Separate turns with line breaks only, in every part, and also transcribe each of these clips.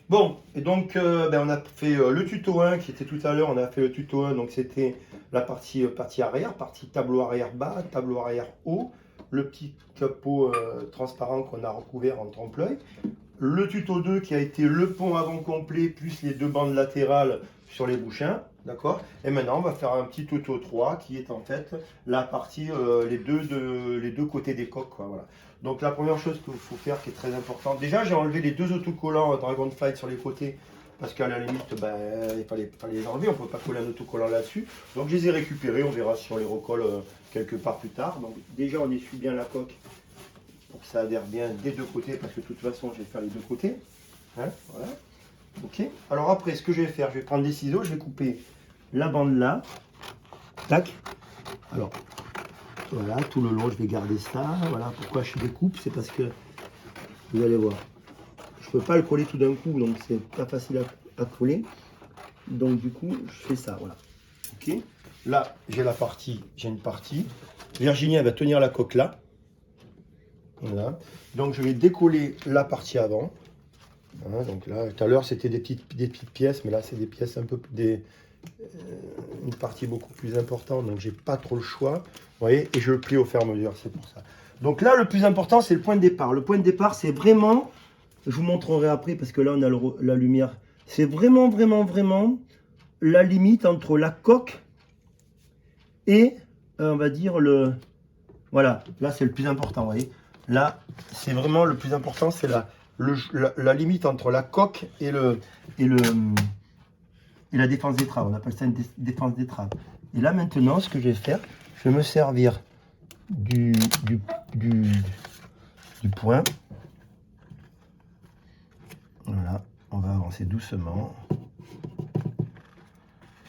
Bon, et donc on a fait le tuto 1 qui était tout à l'heure, on a fait le tuto 1, donc c'était la partie arrière, partie tableau arrière bas, tableau arrière haut, le petit capot transparent qu'on a recouvert en trompe-l'œil. Le tuto 2 qui a été le pont avant complet plus les deux bandes latérales sur les bouchins, d'accord. Et maintenant on va faire un petit tuto 3 qui est en fait la partie, les deux côtés des coques, quoi, voilà. Donc la première chose qu'il faut faire qui est très importante, déjà j'ai enlevé les deux autocollants Dragonfly sur les côtés parce qu'à la limite il fallait les enlever, on ne peut pas coller un autocollant là-dessus. Donc je les ai récupérés, on verra si on les recolle quelque part plus tard. Donc déjà on essuie bien la coque pour que ça adhère bien des deux côtés, parce que de toute façon je vais faire les deux côtés. Hein, voilà. Ok. Alors après, ce que je vais faire, je vais prendre des ciseaux, je vais couper la bande là. Tac. Alors, voilà, tout le long, je vais garder ça. Voilà, pourquoi je découpe, c'est parce que, vous allez voir, je ne peux pas le coller tout d'un coup, donc c'est pas facile à coller. Donc du coup, je fais ça, voilà. Ok. Là, j'ai une partie. Virginie, elle va tenir la coque là. Voilà. Donc je vais décoller la partie avant. Voilà, donc là, tout à l'heure, c'était des petites pièces, mais là, c'est des pièces un peu une partie beaucoup plus importante, donc j'ai pas trop le choix. Vous voyez, et je le plie au fur et à mesure, c'est pour ça. Donc là, le plus important, c'est le point de départ. Le point de départ, c'est vraiment, je vous montrerai après, parce que là, on a la lumière. C'est vraiment, vraiment, vraiment la limite entre la coque et, on va dire, voilà, là, c'est le plus important, vous voyez. Là, c'est vraiment le plus important, c'est la limite entre la coque et la défense d'étrave. On appelle ça une défense d'étrave. Et là, maintenant, ce que je vais faire, je vais me servir du point. Voilà, on va avancer doucement.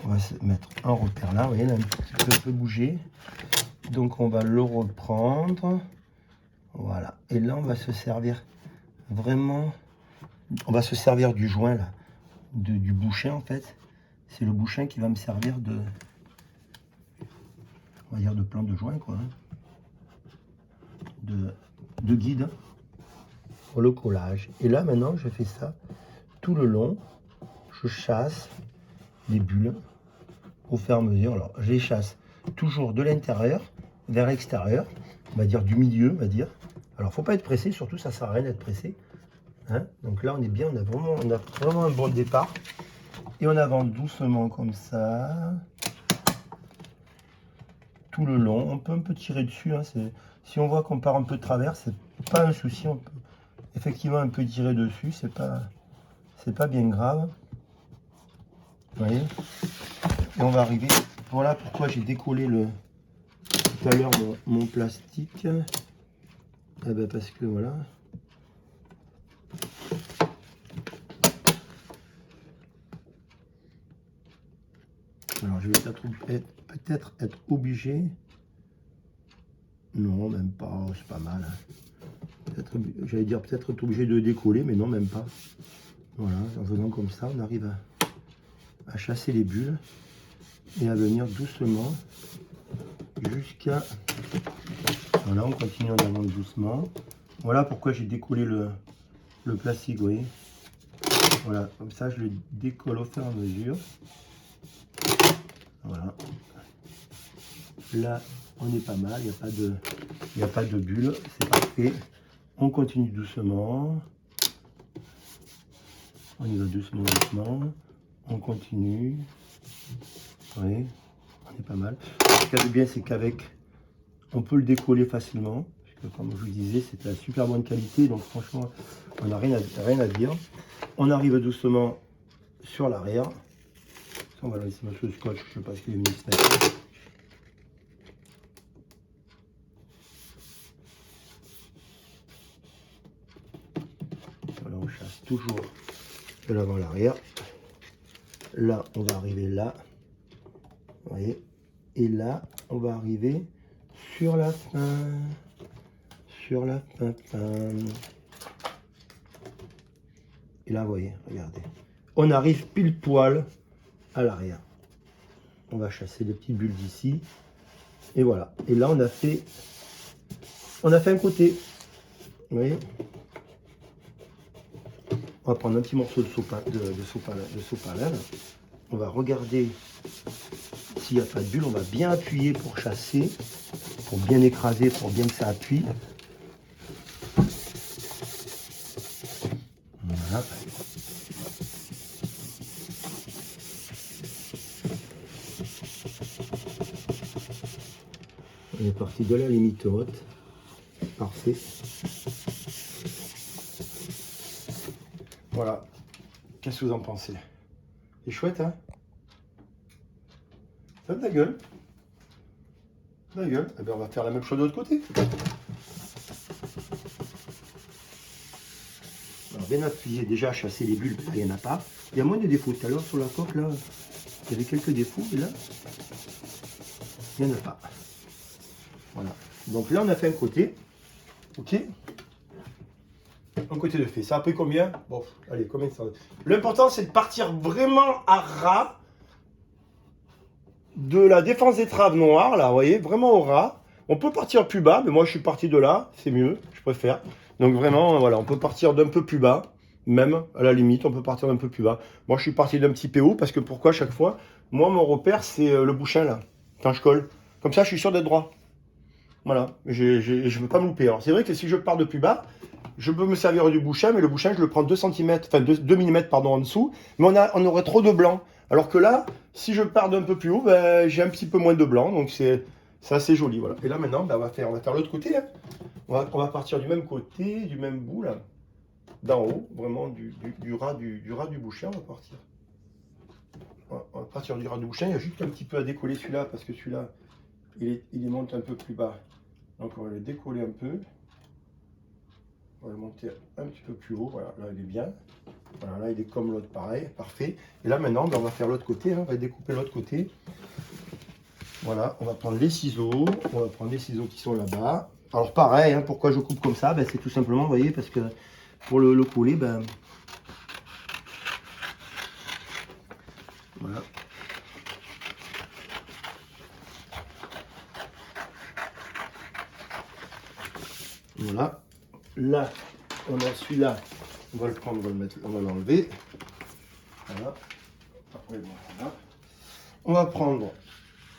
On va se mettre un repère là, vous voyez, là, un petit peu bouger. Donc, on va le reprendre. Voilà. Et là, on va se servir vraiment, on va se servir du joint là, du bouchin en fait. C'est le bouchin qui va me servir on va dire de plan de joint, quoi, hein. de guide pour le collage. Et là maintenant, je fais ça tout le long. Je chasse les bulles au fur et à mesure. Alors, je les chasse toujours de l'intérieur vers l'extérieur, on va dire du milieu, on va dire. Alors, faut pas être pressé, surtout ça sert à rien d'être pressé. Hein, donc là, on est bien, on a vraiment un bon départ. Et on avance doucement comme ça, tout le long. On peut un peu tirer dessus. Hein, si on voit qu'on part un peu de travers, c'est pas un souci. On peut effectivement un peu tirer dessus. C'est pas bien grave. Vous voyez. Et on va arriver. Voilà pourquoi j'ai décollé tout à l'heure mon plastique. Eh ben parce que voilà. Alors je vais peut-être être obligé. Non, même pas, c'est pas mal. J'allais dire peut-être être obligé de décoller, mais non, même pas. Voilà, en faisant comme ça, on arrive à chasser les bulles et à venir doucement jusqu'à... Voilà, on continue en avant doucement. Voilà pourquoi j'ai décollé le plastique, vous voyez. Voilà, comme ça, je le décolle au fur et à mesure. Voilà. Là, on est pas mal, il n'y a pas de bulle, c'est parfait. On continue doucement. On y va doucement, doucement. On continue. Vous voyez, on est pas mal. Ce qu'il y a de bien, c'est qu'avec, on peut le décoller facilement. Puisque, comme je vous disais, c'est de la super bonne qualité. Donc franchement, on n'a rien à dire. On arrive doucement sur l'arrière. On va laisser mettre le scotch, je ne sais pas ce qu'il est venu se mettre. Voilà, on chasse toujours de l'avant à l'arrière. Là, on va arriver là. Vous voyez. Et là, on va arriver sur la fin. Sur la fin. Et là, vous voyez, regardez. On arrive pile poil à l'arrière. On va chasser les petites bulles d'ici. Et voilà. Et là, on a fait un côté. Vous voyez. On va prendre un petit morceau de sopalin. On va regarder s'il n'y a pas de bulle. On va bien appuyer pour chasser, pour bien écraser, pour bien que ça appuie. Voilà. On est parti de la limite haute. Parfait. Voilà. Qu'est-ce que vous en pensez? C'est chouette, hein? Ça a de la gueule. De la gueule. Eh bien, on va faire la même chose de l'autre côté. Alors, bien appuyer, déjà chasser les bulles, là, il n'y en a pas. Il y a moins de défauts. Tout à l'heure, sur la coque, là, il y avait quelques défauts, et là, il n'y en a pas. Voilà. Donc là, on a fait un côté. Ok? Un côté de fait. Ça a pris combien? Bon, allez, combien ça? L'important, c'est de partir vraiment à ras de la défense des traves noires, là, vous voyez, vraiment au ras. On peut partir plus bas, mais moi, je suis parti de là, c'est mieux, je préfère. Donc vraiment, voilà, on peut partir d'un peu plus bas, même, à la limite, on peut partir d'un peu plus bas. Moi, je suis parti d'un petit peu haut, parce que pourquoi, chaque fois? Moi, mon repère, c'est le bouchin, là, quand je colle. Comme ça, je suis sûr d'être droit. Voilà, je ne veux pas me louper. Alors, c'est vrai que si je pars de plus bas, je peux me servir du bouchin, mais le bouchin, je le prends 2 cm, enfin 2 mm pardon, en dessous, mais on aurait trop de blanc. Alors que là, si je pars d'un peu plus haut, ben, j'ai un petit peu moins de blanc, donc c'est assez joli. Voilà. Et là maintenant, ben, on va faire l'autre côté. Hein. On va partir du même côté, du même bout, là, d'en haut, vraiment du ras du bouchin, on va partir. On va partir du ras du bouchin, il y a juste un petit peu à décoller celui-là, parce que celui-là, il monte un peu plus bas. Donc on va le décoller un peu. On va le monter un petit peu plus haut. Voilà, là il est bien. Voilà, là il est comme l'autre, pareil, parfait. Et là maintenant, ben, on va faire l'autre côté. Hein, on va découper l'autre côté. Voilà, on va prendre les ciseaux. On va prendre les ciseaux qui sont là-bas. Alors pareil, hein, pourquoi je coupe comme ça? Ben, c'est tout simplement, vous voyez, parce que pour le coller, ben voilà. Voilà. Là, on a celui-là. On va le prendre, on va le mettre, on va l'enlever. Voilà. Après, bon, voilà. On va prendre,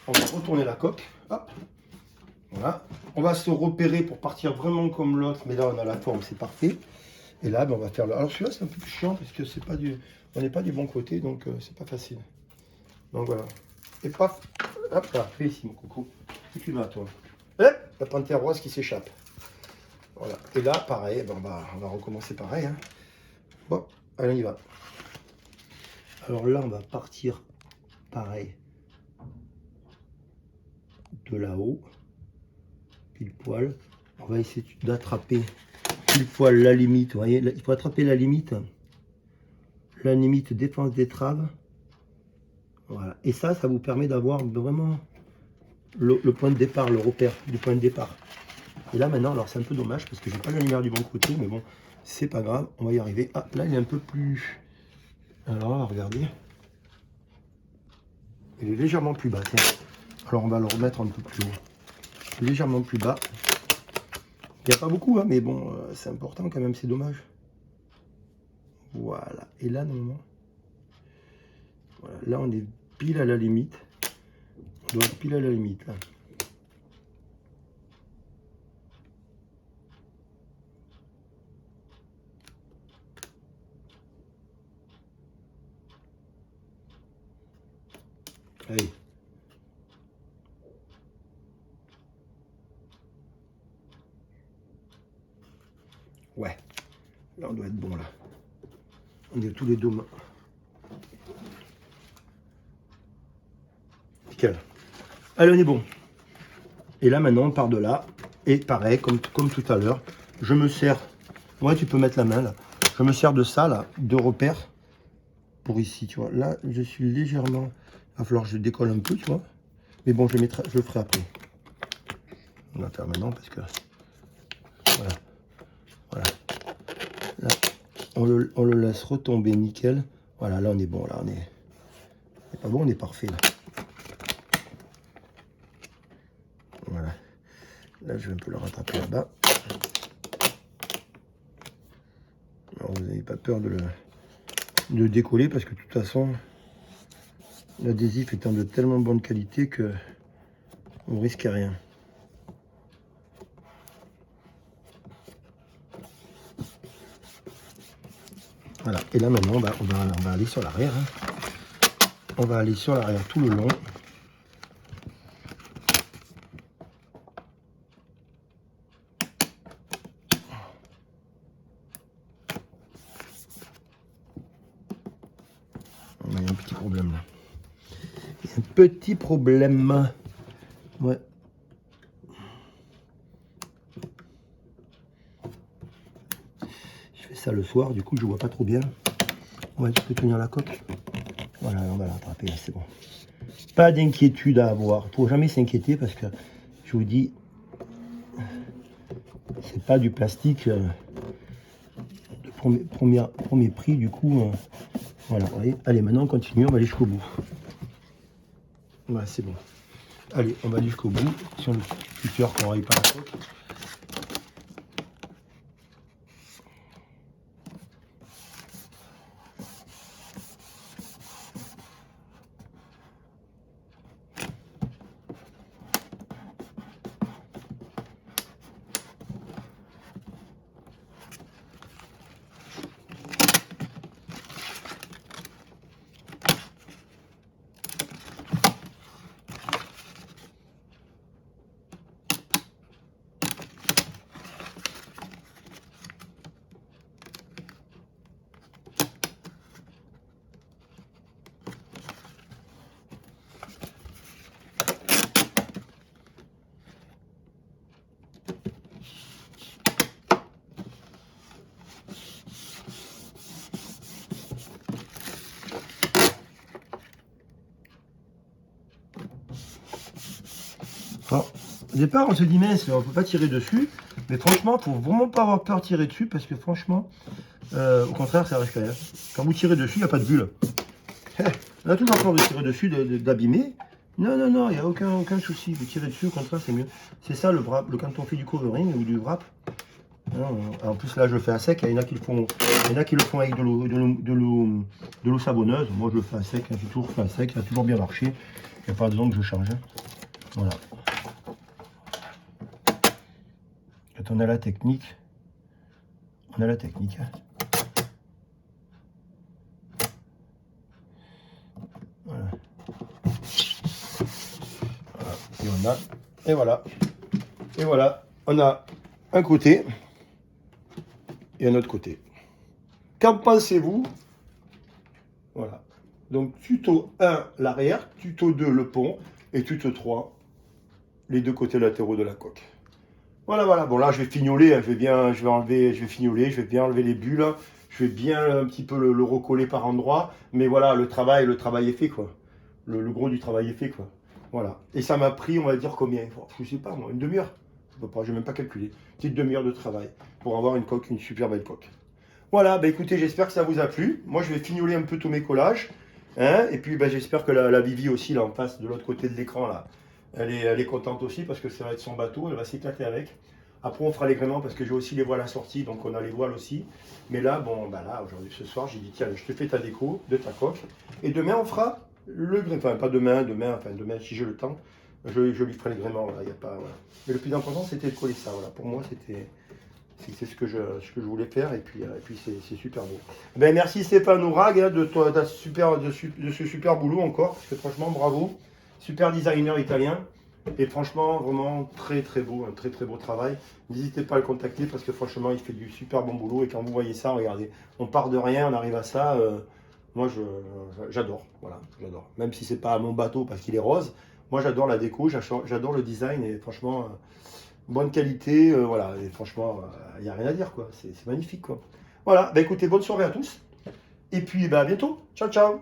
on va retourner la coque. Hop. Voilà. On va se repérer pour partir vraiment comme l'autre, mais là on a la forme, c'est parfait. Et là, ben, on va faire le. Alors celui-là c'est un peu plus chiant parce que c'est pas du, on n'est pas du bon côté, donc c'est pas facile. Donc voilà. Et paf. Hop là, fais ici mon coucou. Où tu vas toi? Hop, la panthère rose qui s'échappe. Voilà. Et là, pareil, ben, on va recommencer pareil. Hein. Bon, allez, on y va. Alors là, on va partir pareil de là-haut, pile poil. On va essayer d'attraper pile poil la limite. Vous voyez, il faut attraper la limite défense des traves. Voilà. Et ça vous permet d'avoir vraiment le point de départ, le repère du point de départ. Et là maintenant, alors c'est un peu dommage parce que j'ai pas la lumière du bon côté, mais bon, c'est pas grave, on va y arriver. Ah, là il est un peu plus. Alors, regardez. Il est légèrement plus bas, tiens. Alors on va le remettre un peu plus haut. Légèrement plus bas. Il n'y a pas beaucoup, hein, mais bon, c'est important quand même, c'est dommage. Voilà. Et là, normalement, voilà, là on est pile à la limite. On doit être pile à la limite, là. Allez. Ouais. Là, on doit être bon, là. On est tous les deux. Nickel. Allez, on est bon. Et là, maintenant, on part de là. Et pareil, comme tout à l'heure, je me sers. Ouais, tu peux mettre la main, là. Je me sers de ça, là, de repère. Pour ici, tu vois. Là, je suis légèrement... Il va falloir que je décolle un peu, tu vois. Mais bon, je le ferai après. On va faire maintenant parce que... Voilà. Voilà. Là, on le laisse retomber nickel. Voilà, là, on est bon. Là, on est... C'est pas bon, on est parfait, là. Voilà. Là, je vais un peu le rattraper là-bas. vous n'avez pas peur de le décoller parce que de toute façon, l'adhésif étant de tellement bonne qualité que on ne risque rien. Voilà, et là maintenant on va aller sur l'arrière. Hein. On va aller sur l'arrière tout le long. Il y a un petit problème là. Il y a un petit problème. Ouais. Je fais ça le soir, du coup je vois pas trop bien. Ouais, tu peux tenir la coque. Voilà, on va la rattraper, c'est bon. Pas d'inquiétude à avoir. Faut jamais s'inquiéter parce que je vous dis, c'est pas du plastique de premier prix, du coup. Voilà, voyez. Allez, maintenant on continue, on va aller jusqu'au bout. Ouais, c'est bon. Allez, on va aller jusqu'au bout. Si on le tuteur qu'on n'aille pas la coque. Alors, au départ, on se dit, mince, on ne peut pas tirer dessus. Mais franchement, il ne faut vraiment pas avoir peur de tirer dessus parce que franchement, au contraire, ça risque rien. Quand vous tirez dessus, il n'y a pas de bulle. On a toujours peur de tirer dessus, d'abîmer. Non, non, non, il n'y a aucun souci. Vous tirez dessus, au contraire, c'est mieux. C'est ça le wrap, quand on fait du covering ou du wrap. En plus, là, je le fais à sec. Il y en a qui le font, avec de l'eau savonneuse. Moi, je le fais à sec. J'ai toujours fait à sec. Ça a toujours bien marché. Il n'y a pas besoin que je change. Voilà. Quand on a la technique, on a la technique. Voilà. Voilà. Et on a, et voilà. Et voilà. On a un côté et un autre côté. Qu'en pensez-vous? Voilà. Donc tuto 1, l'arrière, tuto 2, le pont, et tuto 3, les deux côtés latéraux de la coque. Voilà, voilà. Bon, là, je vais fignoler, hein. Je vais fignoler, je vais bien enlever les bulles, je vais bien un petit peu le recoller par endroits, mais voilà, le travail est fait, quoi. Le gros du travail est fait, quoi. Voilà. Et ça m'a pris, on va dire, combien? Je sais pas, moi, une demi-heure. Je n'ai même pas calculé. Une petite demi-heure de travail pour avoir une coque, une super belle coque. Voilà, bah écoutez, j'espère que ça vous a plu. Moi, je vais fignoler un peu tous mes collages. Hein, et puis, bah, j'espère que la Vivi aussi, là, en face, de l'autre côté de l'écran, là, elle est contente aussi parce que ça va être son bateau. Elle va s'éclater avec. Après, on fera les gréements parce que j'ai aussi les voiles assorties. Donc, on a les voiles aussi. Mais là, bon, bah là, aujourd'hui, ce soir, j'ai dit, tiens, je te fais ta déco de ta coque. Et demain, on fera le gréement. Enfin, pas demain, demain, si j'ai le temps, je lui ferai les gréements. Voilà, y a pas, voilà. Mais le plus important, c'était de coller ça. Voilà. Pour moi, c'est ce que je voulais faire. Et puis c'est super beau. Ben, merci Stéphane Ourag hein, de ce super boulot encore. Parce que franchement, bravo. Super designer italien. Et franchement, vraiment très très beau, un très très beau travail. N'hésitez pas à le contacter parce que franchement, il fait du super bon boulot. Et quand vous voyez ça, regardez, on part de rien, on arrive à ça. Moi, j'adore. Voilà, j'adore. Même si c'est pas mon bateau parce qu'il est rose. Moi, j'adore la déco, j'adore le design et franchement, bonne qualité. Voilà, et franchement, il n'y a rien à dire, quoi. C'est magnifique, quoi. Voilà, bah écoutez, bonne soirée à tous. Et puis, bah, à bientôt. Ciao, ciao.